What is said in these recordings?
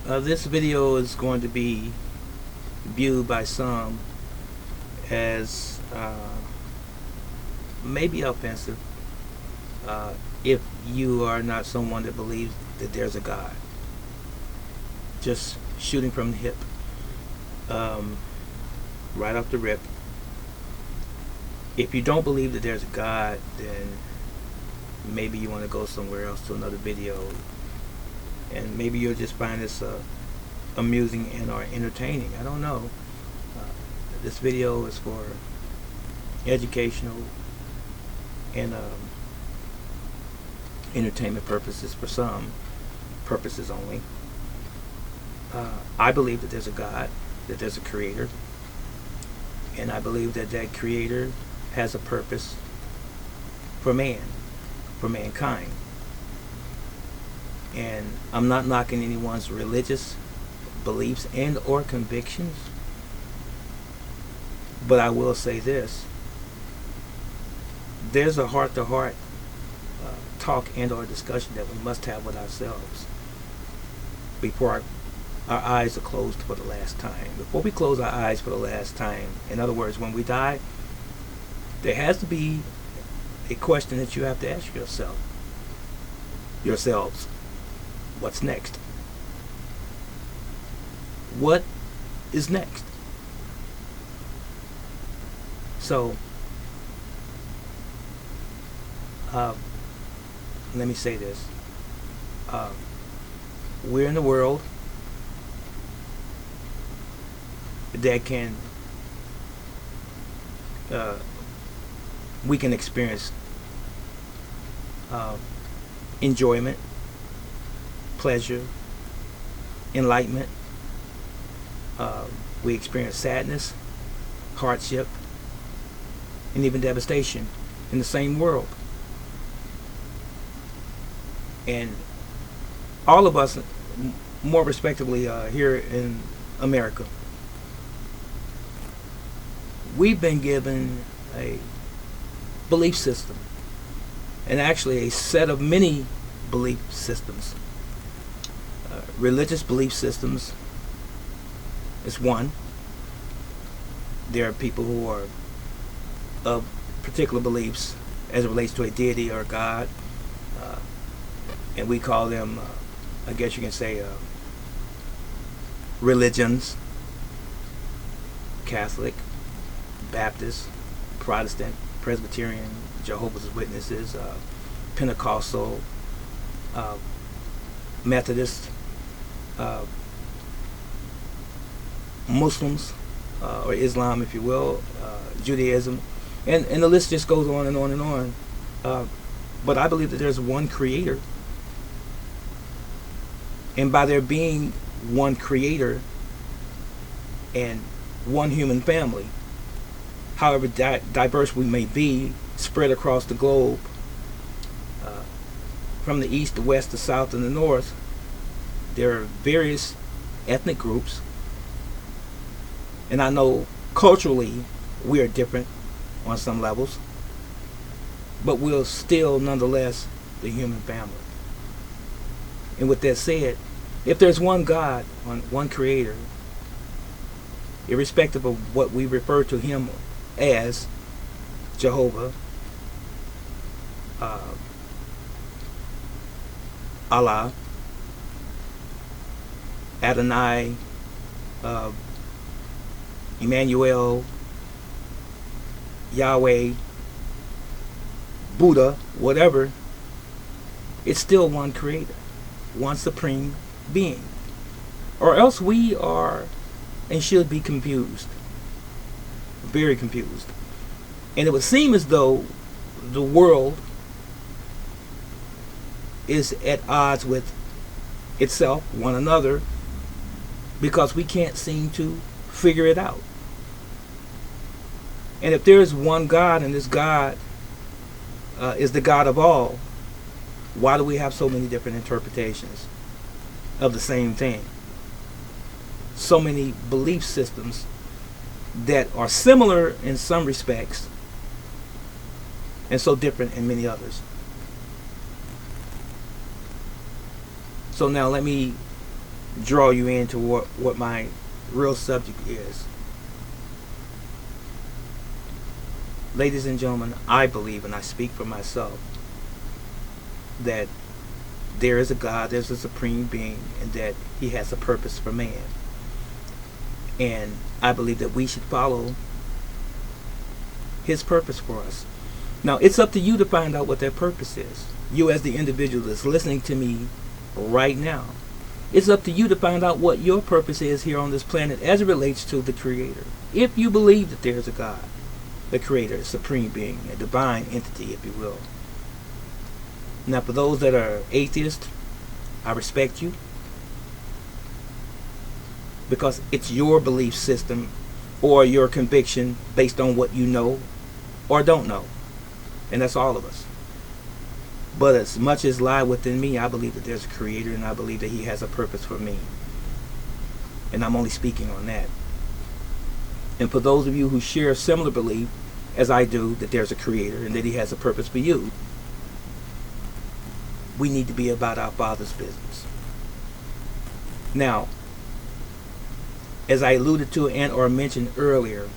This video is going to be viewed by some as maybe offensive if you are not someone that believes that there's a God. Just shooting from the hip, right off the rip. If you don't believe that there's a God, then maybe you want to go somewhere else to another video, and maybe you'll just find this amusing and or entertaining. I don't know. This video is for educational and entertainment purposes, for some purposes only. I believe that there's a God, that there's a creator, and I believe that that creator has a purpose for man, for mankind. And I'm not knocking anyone's religious beliefs and or convictions, but I will say this: there's a heart-to-heart talk and or discussion that we must have with ourselves before our eyes are closed for the last time. Before we close our eyes for the last time, in other words, when we die, there has to be a question that you have to ask yourselves. What's next? What is next? So, let me say this. We're in the world that we can experience enjoyment, pleasure, enlightenment. We experience sadness, hardship, and even devastation in the same world. And all of us, more respectively here in America, we've been given a belief system, and actually a set of many belief systems. Religious belief systems is one. There are people who are of particular beliefs as it relates to a deity or a God, and we call them, I guess you can say, religions: Catholic, Baptist, Protestant, Presbyterian, Jehovah's Witnesses, Pentecostal, Methodist, Muslims, or Islam, if you will, Judaism, and the list just goes on and on and on. But I believe that there's one creator, and by there being one creator and one human family, however diverse we may be, spread across the globe, from the east, the west, the south, and the north, there are various ethnic groups. And I know culturally we are different on some levels, but we're still nonetheless the human family. And with that said, if there's one God, one creator, irrespective of what we refer to him as, Jehovah, Allah, Adonai, Emmanuel, Yahweh, Buddha, whatever, it's still one creator, one supreme being. Or else we are and should be confused, very confused. And it would seem as though the world is at odds with itself, one another, because we can't seem to figure it out. And if there is one God, and this God is the God of all, why do we have so many different interpretations of the same thing? So many belief systems that are similar in some respects and so different in many others. So now let me draw you into what my real subject is. Ladies and gentlemen, I believe, and I speak for myself, that there is a God, there's a supreme being, and that he has a purpose for man. And I believe that we should follow his purpose for us. Now, it's up to you to find out what that purpose is. You as the individual that's listening to me right now. It's up to you to find out what your purpose is here on this planet as it relates to the Creator. If you believe that there's a God, the Creator, a supreme being, a divine entity, if you will. Now, for those that are atheists, I respect you, because it's your belief system or your conviction based on what you know or don't know. And that's all of us. But as much as lie within me, I believe that there's a Creator, and I believe that he has a purpose for me. And I'm only speaking on that. And for those of you who share a similar belief as I do, that there's a Creator and that he has a purpose for you, we need to be about our Father's business. Now, as I alluded to and or mentioned earlier,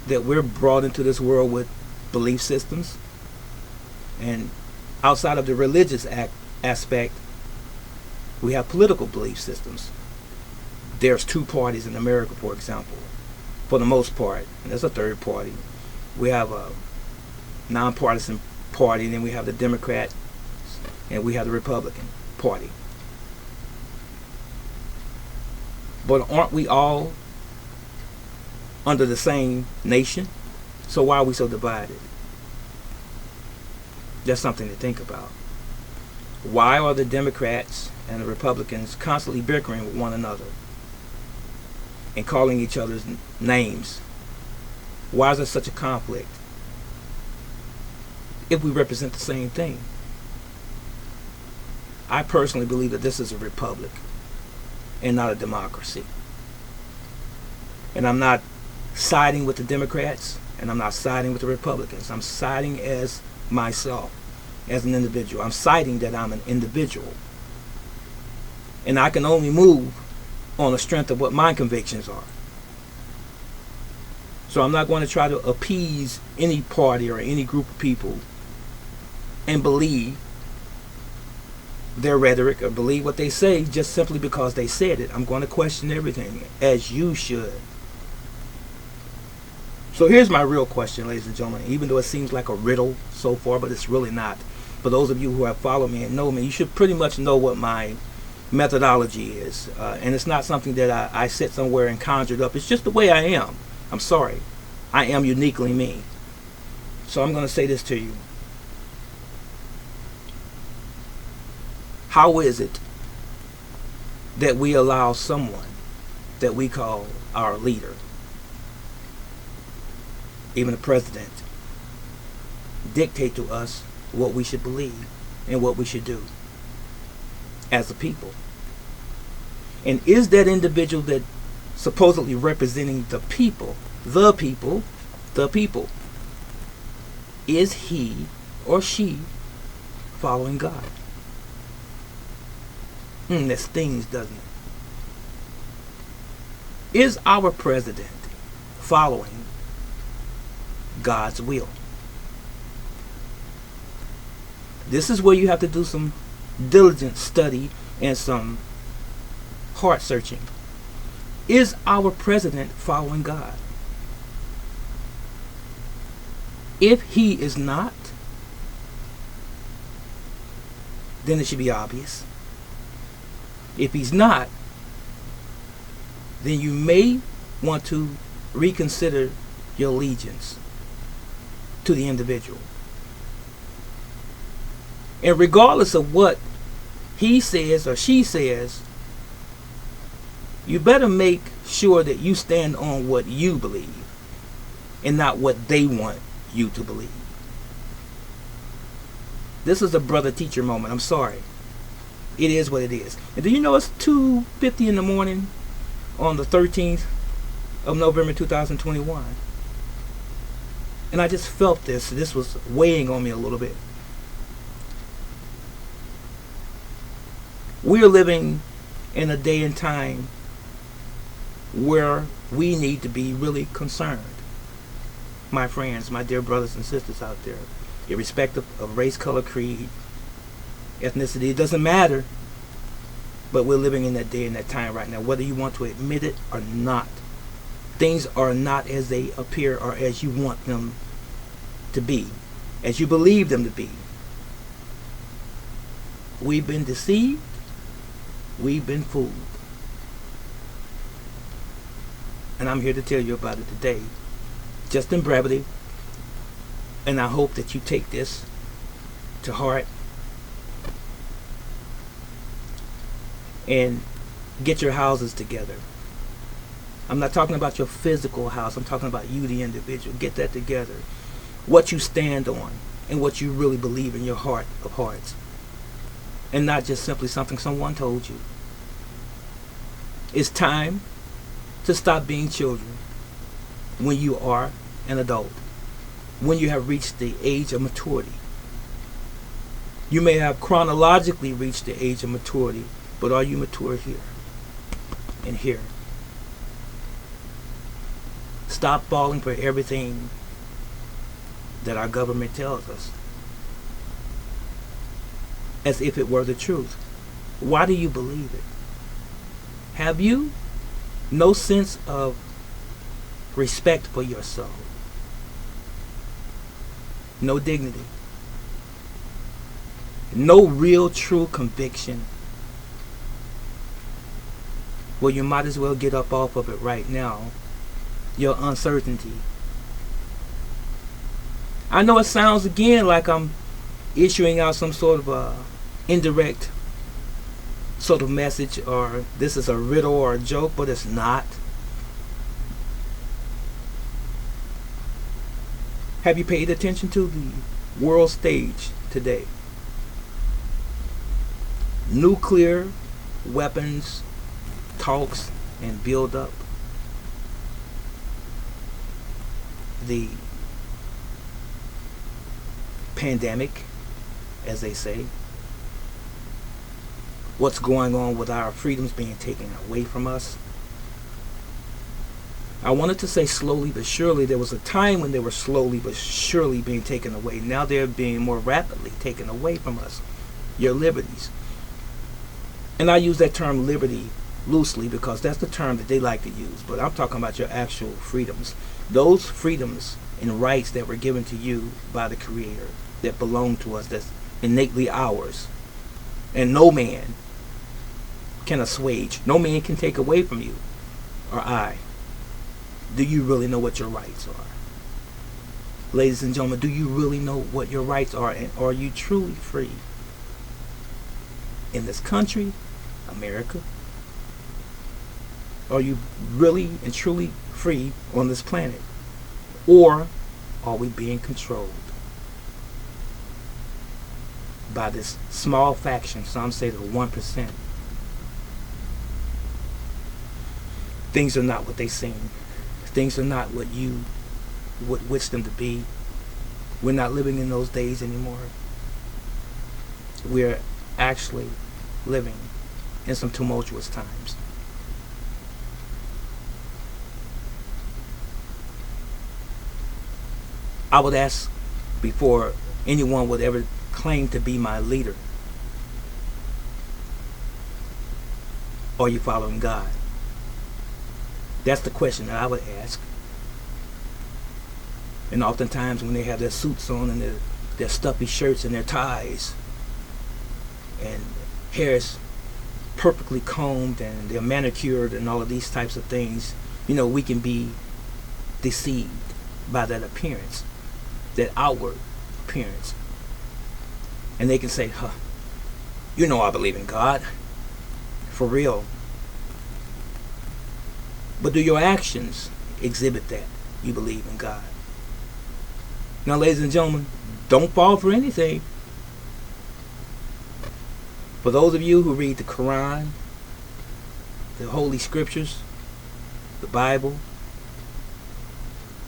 that we're brought into this world with belief systems, and outside of the religious aspect, we have political belief systems. There's two parties in America, for example, for the most part, and there's a third party. We have a nonpartisan party, and then we have the Democrat, and we have the Republican Party. But aren't we all under the same nation? So why are we so divided? That's something to think about. Why are the Democrats and the Republicans constantly bickering with one another and calling each other's names? Why is there such a conflict if we represent the same thing? I personally believe that this is a republic and not a democracy. And I'm not siding with the Democrats, and I'm not siding with the Republicans. I'm siding as myself, as an individual. I'm siding that I'm an individual. And I can only move on the strength of what my convictions are. So I'm not going to try to appease any party or any group of people and believe their rhetoric or believe what they say just simply because they said it. I'm going to question everything, as you should. So here's my real question, ladies and gentlemen, even though it seems like a riddle so far, but it's really not. For those of you who have followed me and know me, you should pretty much know what my methodology is. And it's not something that I sit somewhere and conjured up. It's just the way I am. I'm sorry. I am uniquely me. So I'm going to say this to you. How is it that we allow someone that we call our leader, even the president, dictate to us what we should believe and what we should do as a people? And is that individual that supposedly representing the people, is he or she following God? That stings, doesn't it? Is our president following God's will? This is where you have to do some diligent study and some heart searching. Is our president following God? If he is not, then it should be obvious. If he's not, then you may want to reconsider your allegiance to the individual. And regardless of what he says or she says, you better make sure that you stand on what you believe and not what they want you to believe. This is a brother teacher moment. I'm sorry. It is what it is. And do you know it's 2:50 in the morning on the 13th of November 2021? And I just felt this. This was weighing on me a little bit. We are living in a day and time where we need to be really concerned. My friends, my dear brothers and sisters out there, irrespective of race, color, creed, ethnicity, it doesn't matter. But we're living in that day and that time right now, whether you want to admit it or not. Things are not as they appear or as you want them to be, as you believe them to be. We've been deceived. We've been fooled. And I'm here to tell you about it today, just in brevity. And I hope that you take this to heart and get your houses together. I'm not talking about your physical house. I'm talking about you, the individual. Get that together. What you stand on and what you really believe in your heart of hearts. And not just simply something someone told you. It's time to stop being children when you are an adult. When you have reached the age of maturity. You may have chronologically reached the age of maturity, but are you mature here and here? Stop falling for everything that our government tells us as if it were the truth. Why do you believe it? Have you no sense of respect for your soul? No dignity? No real true conviction? Well, you might as well get up off of it right now. Your uncertainty. I know it sounds again like I'm issuing out some sort of a indirect sort of message, or this is a riddle or a joke, but it's not. Have you paid attention to the world stage today? Nuclear weapons talks and build up. The pandemic, as they say. What's going on with our freedoms being taken away from us. I wanted to say slowly but surely. There was a time when they were slowly but surely being taken away. Now they're being more rapidly taken away from us. Your liberties. And I use that term liberty loosely because that's the term that they like to use. But I'm talking about your actual freedoms. Those freedoms and rights that were given to you by the Creator, that belong to us, that's innately ours. And no man can assuage. No man can take away from you or I. Do you really know what your rights are? Ladies and gentlemen, do you really know what your rights are? And are you truly free in this country, America? Are you really and truly free on this planet? Or are we being controlled by this small faction, some say the 1%? Things are not what they seem. Things are not what you would wish them to be. We're not living in those days anymore. We're actually living in some tumultuous times. I would ask before anyone would ever claim to be my leader, are you following God? That's the question that I would ask. And oftentimes when they have their suits on and their stuffy shirts and their ties and hair is perfectly combed and they're manicured and all of these types of things, you know, we can be deceived by that appearance, that outward appearance. And they can say, you know I believe in God. For real. But do your actions exhibit that you believe in God? Now, ladies and gentlemen, don't fall for anything. For those of you who read the Quran, the Holy Scriptures, the Bible,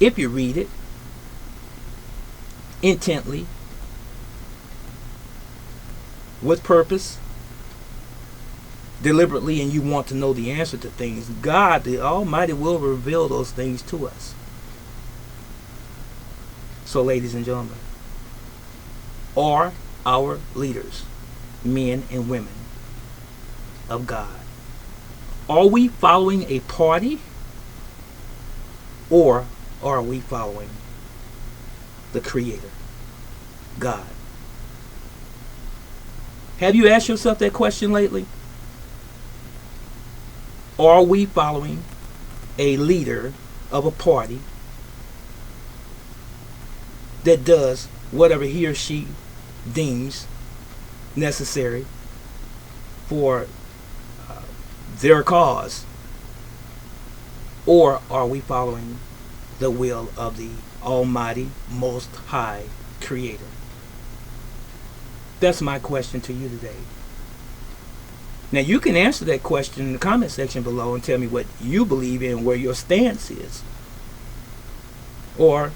if you read it intently, with purpose, deliberately and you want to know the answer to things, God, the Almighty, will reveal those things to us. So, ladies and gentlemen, are our leaders, men and women of God, are we following a party, or are we following the Creator, God? Have you asked yourself that question lately? Are we following a leader of a party that does whatever he or she deems necessary for their cause? Or are we following the will of the Almighty, Most High Creator? That's my question to you today. Now, you can answer that question in the comment section below and tell me what you believe in, where your stance is. Or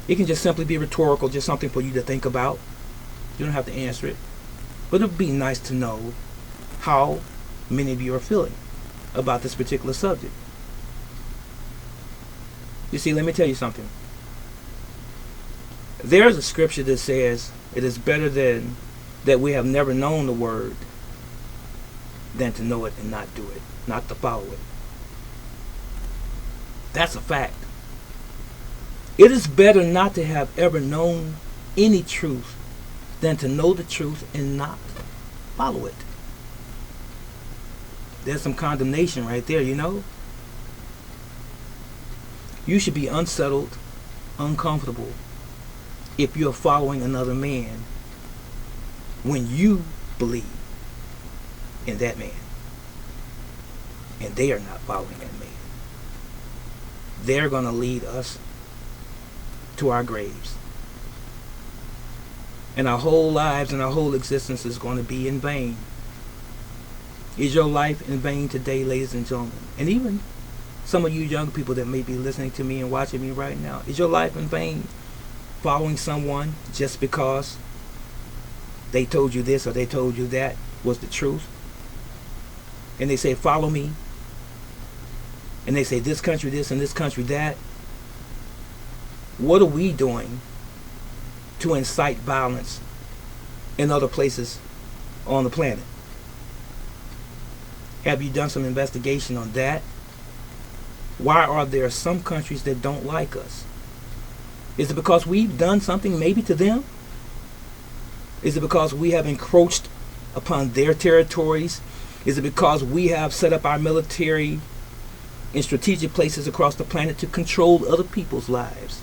it can just simply be rhetorical, just something for you to think about. You don't have to answer it. But it would be nice to know how many of you are feeling about this particular subject. You see, let me tell you something. There's a scripture that says it is better than that we have never known the word than to know it and not do it, not to follow it. That's a fact. It is better not to have ever known any truth than to know the truth and not follow it. There's some condemnation right there, you know. You should be unsettled, uncomfortable if you're following another man when you believe in that man and they are not following that man. They're going to lead us to our graves, and our whole lives and our whole existence is going to be in vain. Is your life in vain today, ladies and gentlemen? And even some of you young people that may be listening to me and watching me right now, is your life in vain following someone just because they told you this or they told you that was the truth? And they say, follow me. And they say, this country this and this country that. What are we doing to incite violence in other places on the planet? Have you done some investigation on that? Why are there some countries that don't like us? Is it because we've done something maybe to them? Is it because we have encroached upon their territories? Is it because we have set up our military in strategic places across the planet to control other people's lives,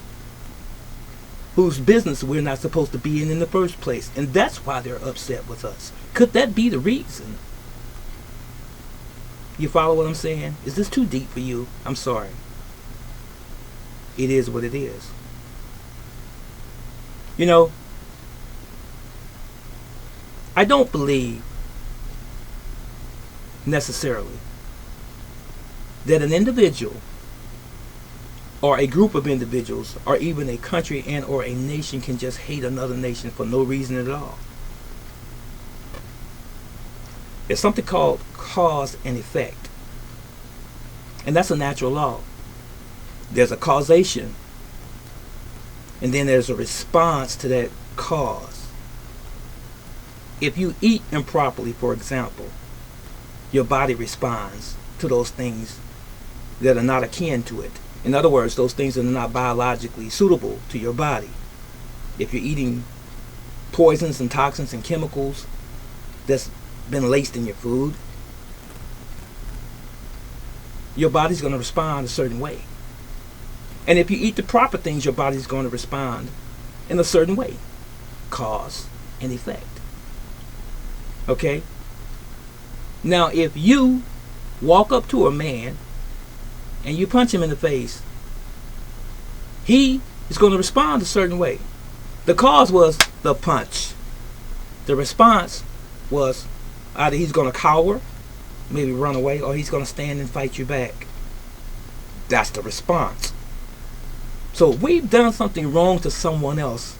whose business we're not supposed to be in the first place? And that's why they're upset with us. Could that be the reason? You follow what I'm saying? Is this too deep for you? I'm sorry. It is what it is. You know, I don't believe necessarily that an individual or a group of individuals or even a country and or a nation can just hate another nation for no reason at all. There's something called cause and effect, and that's a natural law. There's a causation, and then there's a response to that cause. If you eat improperly, for example, your body responds to those things that are not akin to it. In other words, those things that are not biologically suitable to your body. If you're eating poisons and toxins and chemicals that's been laced in your food, your body's going to respond a certain way. And if you eat the proper things, your body's going to respond in a certain way. Cause and effect. Okay? Now, if you walk up to a man and you punch him in the face, he is going to respond a certain way. The cause was the punch. The response was either he's going to cower, maybe run away, or he's going to stand and fight you back. That's the response. So if we've done something wrong to someone else,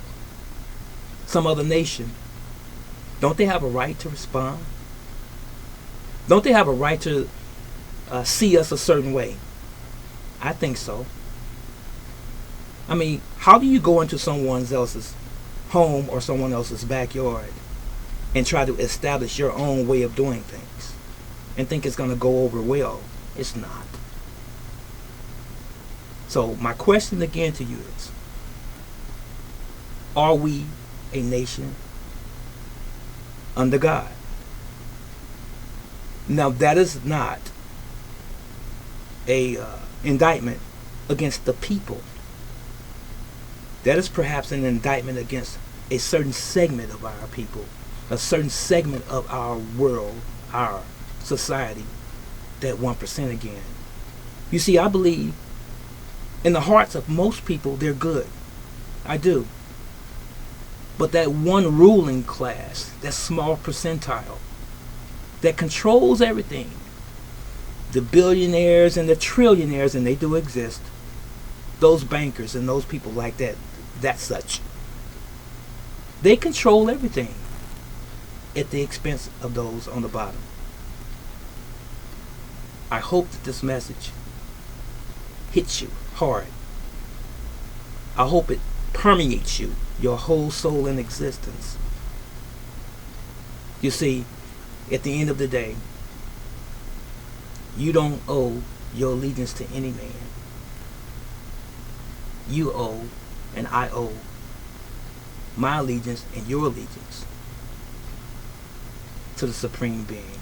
some other nation, don't they have a right to respond? Don't they have a right to see us a certain way? I think so. I mean, how do you go into someone else's home or someone else's backyard and try to establish your own way of doing things and think it's going to go over well? It's not. So my question again to you is, are we a nation under God? Now that is not a indictment against the people. That is perhaps an indictment against a certain segment of our people, a certain segment of our world, our society, that 1% again. You see, I believe in the hearts of most people they're good. I do. But that one ruling class, that small percentile that controls everything, the billionaires and the trillionaires, and they do exist, those bankers and those people like that, such, they control everything at the expense of those on the bottom. I hope that this message hits you hard. I hope it permeates you, your whole soul and existence. You see, at the end of the day, you don't owe your allegiance to any man. You owe, and I owe, my allegiance and your allegiance to the Supreme Being.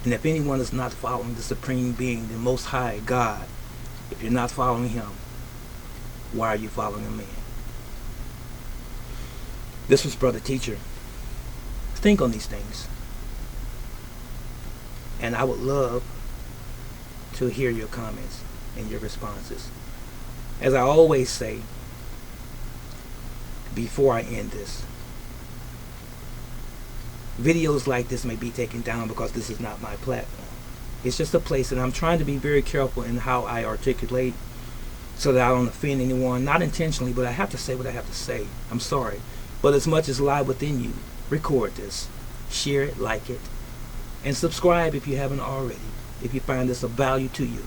And if anyone is not following the Supreme Being, the Most High God, if you're not following Him, why are you following a man? This was Brother Teacher. Think on these things. And I would love to hear your comments and your responses. As I always say, before I end this, videos like this may be taken down because this is not my platform. It's just a place that I'm trying to be very careful in how I articulate so that I don't offend anyone. Not intentionally, but I have to say what I have to say. I'm sorry. But as much as lies within you, record this, share it, like it, and subscribe if you haven't already, if you find this of value to you.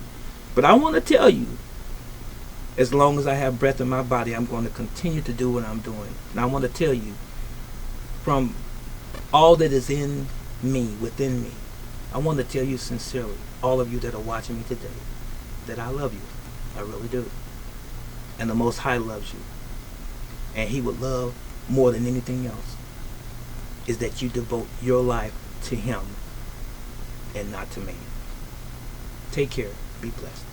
But I want to tell you, as long as I have breath in my body, I'm going to continue to do what I'm doing. And I want to tell you, from all that is in me, within me, I want to tell you sincerely, all of you that are watching me today, that I love you. I really do. And the Most High loves you. And He would love more than anything else is that you devote your life to Him and not to me. Take care. Be blessed.